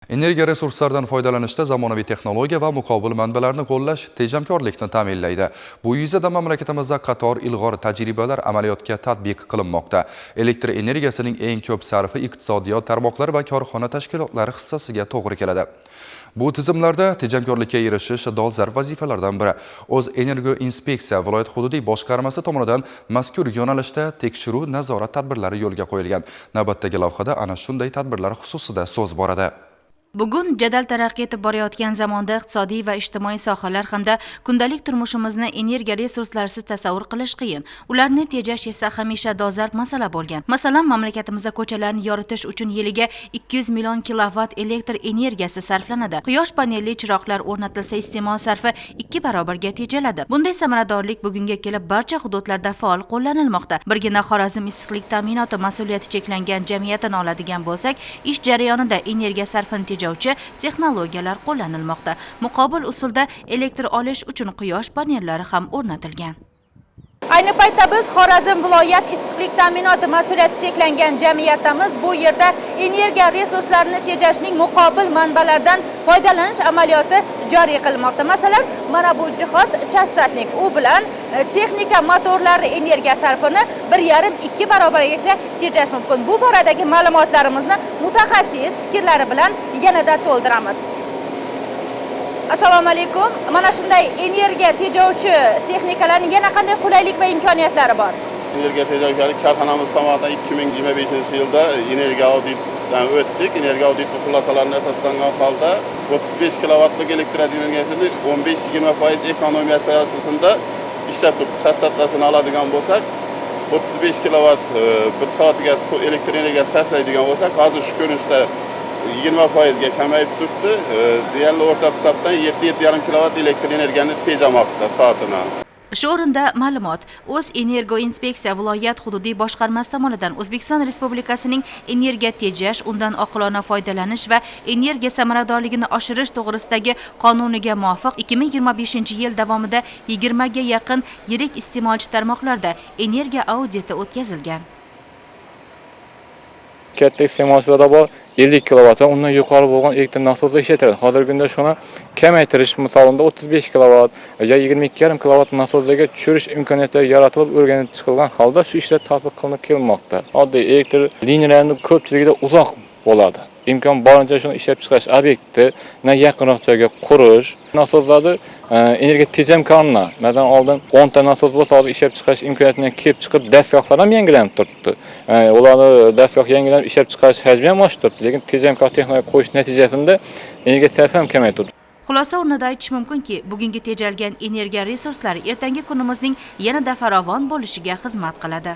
Energiya resurslaridan foydalanishda zamonaviy texnologiya va muqobil manbalarni qo'llash tejamkorlikni ta'minlaydi. Bu yuzada mamlakatimizda qator ilg'or tajribalar amaliyotga tatbiq qilinmoqda. Elektr energiyasining eng ko'p sarfi iqtisodiyot tarmoqlari va korxona tashkilotlari hissasiga to'g'ri keladi. Bu tizimlarda tejamkorlikka erishish dolzarb vazifalardan biri. O'zenergoinspeksiya viloyat hududiy boshqarmasi tomonidan mazkur yo'nalishda tekshiruv nazorat tadbirlari yo'lga qo'yilgan. Navbatdagi lavhada ana shunday tadbirlar xususida so'z boradi. Bugun jadal taraqqiy etib borayotgan zamonda iqtisodiy va ijtimoiy sohalar hamda kundalik turmushimizni energiya resurslariz tasavvur qilish qiyin. Ularni tejash esa hamisha dolzarb masala bo'lgan. Masalan, mamlakatimizda ko'chalarni yoritish uchun yiliga 200 million kilovat elektr energiyasi sarflanadi. Quyosh panelli chiroqlar o'rnatilsa, iste'mol sarfi 2 barobarga tejaladi. Bunday samaradorlik bugunga kelib barcha hududlarda faol qo'llanilmoqda. Birgina Xorazm issiqlik ta'minoti mas'uliyati cheklangan jamiyatini oladigan bo'lsak, ish jarayonida energiya sarfini tejovchi texnologiyalar qo'llanilmoqda. Muqobil usulda elektr olish uchun quyosh panellari ham o'rnatilgan. Ayni paytda biz Xorazm viloyat issiqlik ta'minoti mas'uliyati cheklangan jamiyatimiz bu yerda energiya resurslarini tejashning muqobil manbalaridan foydalanish amaliyoti joriy qilinmoqda. Masalan, mana bu jihoz chastatnik. U bilan texnika motorlari energiya sarfini 1,5-2 barobargacha tejash mumkin. Bu boradagi ma'lumotlarimizni mutaxassis fikrlari bilan yanada to'ldiramiz. Assalomu alaykum. Mana shunday energiya tejovchi texnikalarning yana qanday qulaylik va imkoniyatlari bor? Energiya tejovchilik korxonamiz tomonidan 2025-yilda energiya auditdan o'tdik. Energiya auditi xulosalarini asoslangan holda 35 kilovatlik elektr energiyasini 15-20% ekonomiyasi asosida ishlab turib, chastotasini oladigan bo'lsak, 35 kilovat bir soatiga elektr energiya sarflaydigan bo'lsak, hozir shu ko'rinishda 20% ga kamayib turibdi. Deyarli o'rta hisobdan 7-7,5 kilovat elektr energiyani tejamoqda soatini. Shu o'rinda ma'lumot O'zenergoinspeksiya viloyat hududiy boshqarmasi tomonidan O'zbekiston Respublikasining energiya tejash, undan oqilona foydalanish va energiya samaradorligini oshirish to'g'risidagi qonuniga muvofiq 2025-yil davomida 20 ga yaqin yirik iste'molchi tarmoqlarda energiya auditi o'tkazilgan. Katta iste'molchilarda bor 50 kilovat va undan yuqori bo'lgan elektr nasoslar ishlatiladi. Hozirgi kunda shuni kamaytirish misolida 35 kilovat yoki 22,5 kilovat nasoslarga tushirish imkoniyatlari yaratilib o'rganib chiqilgan holda shu ishlar tatbiq qilinib kelmoqda. Oddiy elektr liniyalarining ko'pchiligida uzoq bo'ladi. Imkon boricha shuni ishlab chiqarish obyektini yaqinroq joyga qurish, nasoslarni energiya tejamkorni, masalan, oldin 10 ta nasos bo'lsa, hozir ishlab chiqarish imkoniyatidan kelib chiqib, dastgohlar ham yangilanib turibdi. Ularni dastgoh yangilanib ishlab chiqarish hajmi ham oshib turibdi, lekin tejamkor texnologiya qo'yish natijasida energiya sarfi ham kamayib turibdi. Xulosa o'rnida aytish mumkinki, bugungi tejalgan energiya resurslari ertangi kunimizning yanada farovon bo'lishiga xizmat qiladi.